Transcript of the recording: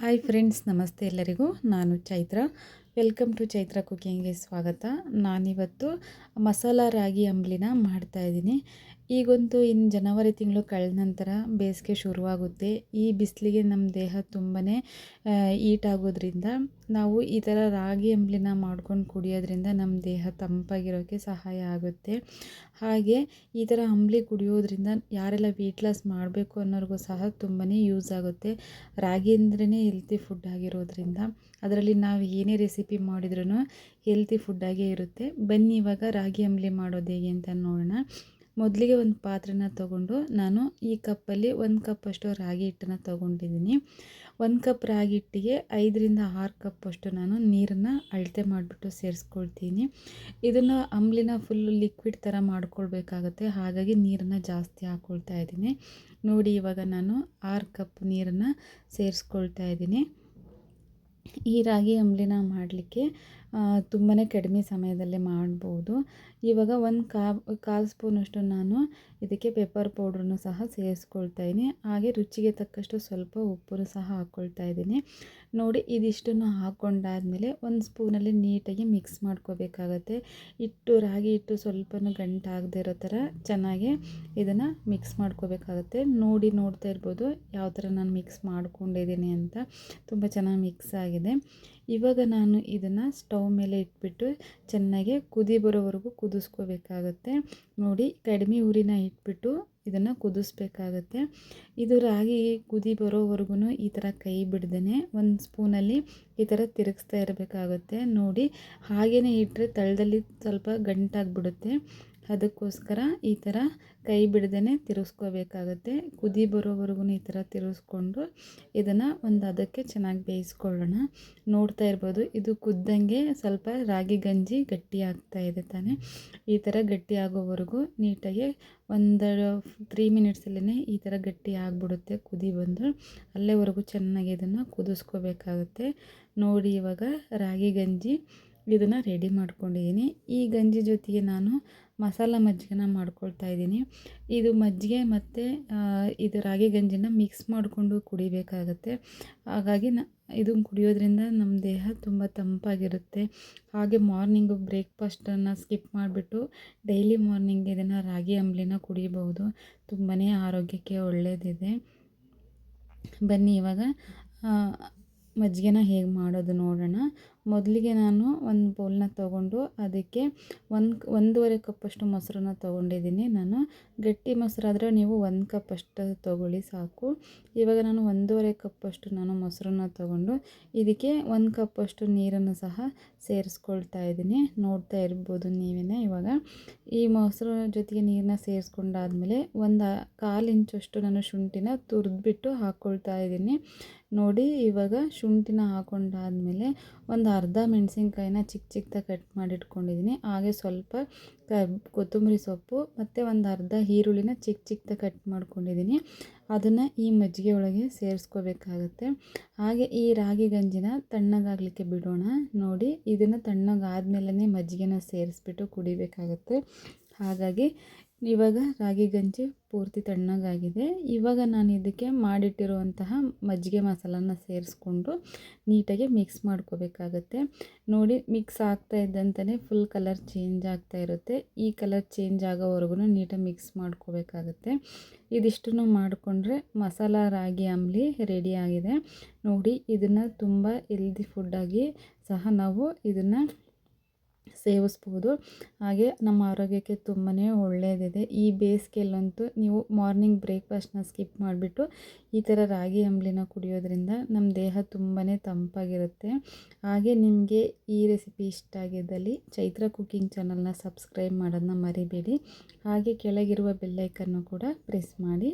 Hi friends, ನಮಸ್ತೆ ಎಲ್ಲರಿಗೂ. ನಾನು ಚೈತ್ರ. ವೆಲ್ಕಮ್ ಟು ಚೈತ್ರ ಕುಕಿಂಗ್ಗೆ ಸ್ವಾಗತ. ನಾನಿವತ್ತು ಮಸಾಲ ರಾಗಿ ಅಂಬಲಿನ ಮಾಡ್ತಾಯಿದ್ದೀನಿ. ಈಗಂತೂ ಇನ್ನು ಜನವರಿ ತಿಂಗಳು ಕಳೆದ ನಂತರ ಬೇಸಿಗೆ ಶುರುವಾಗುತ್ತೆ. ಈ ಬಿಸಿಲಿಗೆ ನಮ್ಮ ದೇಹ ತುಂಬಾ ಈಟ್ ಆಗೋದ್ರಿಂದ ನಾವು ಈ ಥರ ರಾಗಿ ಅಂಬಲಿನ ಮಾಡ್ಕೊಂಡು ಕುಡಿಯೋದ್ರಿಂದ ನಮ್ಮ ದೇಹ ತಂಪಾಗಿರೋಕ್ಕೆ ಸಹಾಯ ಆಗುತ್ತೆ. ಹಾಗೆ ಈ ಥರ ಅಂಬಲಿ ಕುಡಿಯೋದ್ರಿಂದ ಯಾರೆಲ್ಲ ವೆಯ್ಟ್ ಲಾಸ್ ಮಾಡಬೇಕು ಅನ್ನೋರಿಗೂ ಸಹ ತುಂಬಾ ಯೂಸ್ ಆಗುತ್ತೆ. ರಾಗಿ ಅಂದ್ರೇ ಹೆಲ್ತಿ ಫುಡ್ ಆಗಿರೋದ್ರಿಂದ ಅದರಲ್ಲಿ ನಾವು ಏನೇ ರೆಸಿಪಿ ಮಾಡಿದ್ರೂ ಹೆಲ್ತಿ ಫುಡ್ಡಾಗೇ ಇರುತ್ತೆ. ಬನ್ನಿ ಇವಾಗ ರಾಗಿ ಅಂಬಲಿ ಮಾಡೋದು ಹೇಗೆ ಅಂತ ನೋಡೋಣ. ಮೊದಲಿಗೆ ಒಂದು ಪಾತ್ರೆನ ತೊಗೊಂಡು ನಾನು ಈ ಕಪ್ಪಲ್ಲಿ 1 ಕಪ್ಪಷ್ಟು ರಾಗಿ ಹಿಟ್ಟನ್ನು ತೊಗೊಂಡಿದ್ದೀನಿ. 1 ಕಪ್ ರಾಗಿ ಹಿಟ್ಟಿಗೆ 5ರಿಂದ 6 ಕಪ್ಪಷ್ಟು ನಾನು ನೀರನ್ನು ಅಳತೆ ಮಾಡಿಬಿಟ್ಟು ಸೇರಿಸ್ಕೊಳ್ತೀನಿ. ಇದನ್ನು ಅಂಬಲಿನ ಫುಲ್ ಲಿಕ್ವಿಡ್ ಥರ ಮಾಡ್ಕೊಳ್ಬೇಕಾಗತ್ತೆ. ಹಾಗಾಗಿ ನೀರನ್ನು ಜಾಸ್ತಿ ಹಾಕ್ಕೊಳ್ತಾ ಇದ್ದೀನಿ. ನೋಡಿ, ಇವಾಗ ನಾನು 6 ಕಪ್ ನೀರನ್ನು ಸೇರಿಸ್ಕೊಳ್ತಾ ಇದ್ದೀನಿ. ಈ ರಾಗಿ ಅಂಬಲಿನ ಮಾಡಲಿಕ್ಕೆ ತುಂಬಾ ಕಡಿಮೆ ಸಮಯದಲ್ಲೇ ಮಾಡ್ಬೋದು. ಇವಾಗ ಕಾಲು ಸ್ಪೂನಷ್ಟು ನಾನು ಇದಕ್ಕೆ ಪೆಪ್ಪರ್ ಪೌಡ್ರನ್ನು ಸಹ ಸೇರಿಸ್ಕೊಳ್ತಾ ಇದ್ದೀನಿ. ಹಾಗೆ ರುಚಿಗೆ ತಕ್ಕಷ್ಟು ಸ್ವಲ್ಪ ಉಪ್ಪನ್ನು ಸಹ ಹಾಕ್ಕೊಳ್ತಾ ಇದ್ದೀನಿ. ನೋಡಿ, ಇದಿಷ್ಟನ್ನು ಹಾಕ್ಕೊಂಡಾದಮೇಲೆ ಒಂದು ಸ್ಪೂನಲ್ಲಿ ನೀಟಾಗಿ ಮಿಕ್ಸ್ ಮಾಡ್ಕೋಬೇಕಾಗತ್ತೆ. ರಾಗಿ ಹಿಟ್ಟು ಸ್ವಲ್ಪನೂ ಗಂಟಾಗದೇ ಇರೋ ಥರ ಚೆನ್ನಾಗಿ ಇದನ್ನು ಮಿಕ್ಸ್ ಮಾಡ್ಕೋಬೇಕಾಗತ್ತೆ. ನೋಡ್ತಾ ಇರ್ಬೋದು ಯಾವ ಥರ ನಾನು ಮಿಕ್ಸ್ ಮಾಡ್ಕೊಂಡಿದ್ದೀನಿ ಅಂತ. ತುಂಬ ಚೆನ್ನಾಗಿ ಮಿಕ್ಸ್ ಆಗಿದೆ. ಇವಾಗ ನಾನು ಇದನ್ನು ಸ್ಟವ್ ಮೇಲೆ ಇಟ್ಬಿಟ್ಟು ಚೆನ್ನಾಗಿ ಕುದಿ ಬರೋವರೆಗೂ ಕುದಿಸ್ಕೋಬೇಕಾಗತ್ತೆ. ನೋಡಿ, ಕಡಿಮೆ ಉರಿನ ಇಟ್ಬಿಟ್ಟು ಇದನ್ನು ಕುದಿಸ್ಬೇಕಾಗತ್ತೆ. ಇದು ರಾಗಿ ಕುದಿ ಬರೋವರೆಗೂ ಈ ಥರ ಕೈ ಬಿಡ್ದೇ ಒಂದು ಸ್ಪೂನಲ್ಲಿ ಈ ಥರ ತಿರುಗಿಸ್ತಾ ಇರಬೇಕಾಗುತ್ತೆ. ನೋಡಿ, ಹಾಗೇ ಇಟ್ಟರೆ ತಳದಲ್ಲಿ ಸ್ವಲ್ಪ ಗಂಟಾಗಿಬಿಡುತ್ತೆ. ಅದಕ್ಕೋಸ್ಕರ ಈ ಥರ ಕೈ ಬಿಡ್ದೇ ತಿರುಗಿಸ್ಕೋಬೇಕಾಗತ್ತೆ. ಕುದಿ ಬರೋವರೆಗೂ ಈ ಥರ ತಿರುಗಿಸ್ಕೊಂಡು ಇದನ್ನು ಒಂದು ಅದಕ್ಕೆ ಚೆನ್ನಾಗಿ ಬೇಯಿಸ್ಕೊಳ್ಳೋಣ. ನೋಡ್ತಾ ಇರ್ಬೋದು, ಇದು ಕುದ್ದಂಗೆ ಸ್ವಲ್ಪ ರಾಗಿ ಗಂಜಿ ಗಟ್ಟಿ ಆಗ್ತಾ ಇದೆ ತಾನೇ. ಈ ಥರ ಗಟ್ಟಿ ಆಗೋವರೆಗೂ ನೀಟಾಗಿ ಒಂದು 3 ಮಿನಿಟ್ಸಲ್ಲೇ ಈ ಥರ ಗಟ್ಟಿ ಆಗಿಬಿಡುತ್ತೆ. ಕುದಿ ಬಂದು ಅಲ್ಲೇವರೆಗೂ ಚೆನ್ನಾಗಿ ಇದನ್ನು ಕುದಿಸ್ಕೋಬೇಕಾಗುತ್ತೆ. ನೋಡಿ, ಇವಾಗ ರಾಗಿ ಗಂಜಿ ಇದನ್ನು ರೆಡಿ ಮಾಡ್ಕೊಂಡಿದ್ದೀನಿ. ಈ ಗಂಜಿ ಜೊತೆಗೆ ನಾನು ಮಸಾಲ ಮಜ್ಜಿಗೆನ ಮಾಡ್ಕೊಳ್ತಾ ಇದ್ದೀನಿ. ಇದು ಮಜ್ಜಿಗೆ ಮತ್ತು ಇದು ರಾಗಿ ಗಂಜಿನ ಮಿಕ್ಸ್ ಮಾಡಿಕೊಂಡು ಕುಡಿಬೇಕಾಗತ್ತೆ. ಹಾಗಾಗಿ ಇದನ್ನು ಕುಡಿಯೋದ್ರಿಂದ ನಮ್ಮ ದೇಹ ತುಂಬ ತಂಪಾಗಿರುತ್ತೆ. ಹಾಗೆ ಮಾರ್ನಿಂಗು ಬ್ರೇಕ್ಫಾಸ್ಟನ್ನು ಸ್ಕಿಪ್ ಮಾಡಿಬಿಟ್ಟು ಡೈಲಿ ಮಾರ್ನಿಂಗ್ ಇದನ್ನು ರಾಗಿ ಅಂಬಲಿನ ಕುಡಿಬಹುದು. ತುಂಬಾ ಆರೋಗ್ಯಕ್ಕೆ ಒಳ್ಳೆಯದಿದೆ. ಬನ್ನಿ ಇವಾಗ ಮಜ್ಜಿಗೆನ ಹೇಗೆ ಮಾಡೋದು ನೋಡೋಣ. ಮೊದಲಿಗೆ ನಾನು ಒಂದು ಬೌಲ್ನ ತೊಗೊಂಡು ಅದಕ್ಕೆ 1.5 ಕಪ್ಪಷ್ಟು ಮೊಸರನ್ನ ತೊಗೊಂಡಿದ್ದೀನಿ. ನಾನು ಗಟ್ಟಿ ಮೊಸರಾದರೆ ನೀವು 1 ಕಪ್ಪಷ್ಟು ತೊಗೊಳ್ಳಿ ಸಾಕು. ಇವಾಗ ನಾನು 1.5 ಕಪ್ಪಷ್ಟು ನಾನು ಮೊಸರನ್ನ ತೊಗೊಂಡು ಇದಕ್ಕೆ 1 ಕಪ್ಪಷ್ಟು ನೀರನ್ನು ಸಹ ಸೇರಿಸ್ಕೊಳ್ತಾ ಇದ್ದೀನಿ. ನೋಡ್ತಾ ಇರ್ಬೋದು ನೀವೇ. ಇವಾಗ ಈ ಮೊಸರು ಜೊತೆಗೆ ನೀರನ್ನ ಸೇರಿಸ್ಕೊಂಡಾದ್ಮೇಲೆ 1/4 ಇಂಚಷ್ಟು ನಾನು ಶುಂಠಿನ ತುರಿದ್ಬಿಟ್ಟು ಹಾಕ್ಕೊಳ್ತಾ ಇದ್ದೀನಿ. ನೋಡಿ, ಇವಾಗ ಶುಂಠಿನ ಹಾಕ್ಕೊಂಡಾದ್ಮೇಲೆ ಒಂದು ಅರ್ಧ ಮೆಣಸಿನ್ಕಾಯಿನ ಚಿಕ್ಕದಾಗಿ ಕಟ್ ಮಾಡಿಟ್ಕೊಂಡಿದ್ದೀನಿ. ಹಾಗೆ ಸ್ವಲ್ಪ ಕೊತ್ತಂಬರಿ ಸೊಪ್ಪು ಮತ್ತು ಒಂದು ಅರ್ಧ ಈರುಳ್ಳಿನ ಚಿಕ್ಕದಾಗಿ ಕಟ್ ಮಾಡ್ಕೊಂಡಿದ್ದೀನಿ. ಅದನ್ನು ಈ ಮಜ್ಜಿಗೆ ಒಳಗೆ ಸೇರಿಸ್ಕೋಬೇಕಾಗತ್ತೆ. ಹಾಗೆ ಈ ರಾಗಿ ಗಂಜಿನ ತಣ್ಣಗಾಗಲಿಕ್ಕೆ ಬಿಡೋಣ. ನೋಡಿ, ಇದನ್ನು ತಣ್ಣಗಾದ್ಮೇಲೆ ಮಜ್ಜಿಗೆನ ಸೇರಿಸ್ಬಿಟ್ಟು ಕುಡಿಬೇಕಾಗತ್ತೆ. ಹಾಗಾಗಿ ಇವಾಗ ರಾಗಿ ಗಂಜಿ ಪೂರ್ತಿ ತಣ್ಣಗಾಗಿದೆ. ಇವಾಗ ನಾನು ಇದಕ್ಕೆ ಮಾಡಿಟ್ಟಿರುವಂತಹ ಮಜ್ಜಿಗೆ ಮಸಾಲನ ಸೇರಿಸ್ಕೊಂಡು ನೀಟಾಗಿ ಮಿಕ್ಸ್ ಮಾಡ್ಕೋಬೇಕಾಗತ್ತೆ. ನೋಡಿ, ಮಿಕ್ಸ್ ಆಗ್ತಾ ಇದ್ದಂತೆಯೇ ಫುಲ್ ಕಲರ್ ಚೇಂಜ್ ಆಗ್ತಾ ಇರುತ್ತೆ. ಈ ಕಲರ್ ಚೇಂಜ್ ಆಗೋವರೆಗೂ ನೀಟಾಗಿ ಮಿಕ್ಸ್ ಮಾಡ್ಕೋಬೇಕಾಗತ್ತೆ. ಇದಿಷ್ಟನ್ನು ಮಾಡಿಕೊಂಡ್ರೆ ಮಸಾಲ ರಾಗಿ ಅಂಬಲಿ ರೆಡಿ ಆಗಿದೆ. ನೋಡಿ, ಇದನ್ನು ತುಂಬ ಹೆಲ್ದಿ ಫುಡ್ಡಾಗಿ ಸಹ ನಾವು ಇದನ್ನು ಸೇವಿಸ್ಬೋದು. ಹಾಗೆ ನಮ್ಮ ಆರೋಗ್ಯಕ್ಕೆ ತುಂಬಾ ಒಳ್ಳೆಯದಿದೆ. ಈ ಬೇಸಿಗೆಯಲ್ಲಂತೂ ನೀವು ಮಾರ್ನಿಂಗ್ ಬ್ರೇಕ್ಫಾಸ್ಟ್ನ ಸ್ಕಿಪ್ ಮಾಡಿಬಿಟ್ಟು ಈ ಥರ ರಾಗಿ ಅಂಬಲಿನ ಕುಡಿಯೋದ್ರಿಂದ ನಮ್ಮ ದೇಹ ತುಂಬಾ ತಂಪಾಗಿರುತ್ತೆ. ಹಾಗೆ ನಿಮಗೆ ಈ ರೆಸಿಪಿ ಇಷ್ಟ ಆಗಿದ್ದಲ್ಲಿ ಚೈತ್ರ ಕುಕಿಂಗ್ ಚಾನಲ್ನ ಸಬ್ಸ್ಕ್ರೈಬ್ ಮಾಡೋದನ್ನ ಮರಿಬೇಡಿ. ಹಾಗೆ ಕೆಳಗಿರುವ ಬೆಲ್ಲೈಕನ್ನು ಕೂಡ ಪ್ರೆಸ್ ಮಾಡಿ.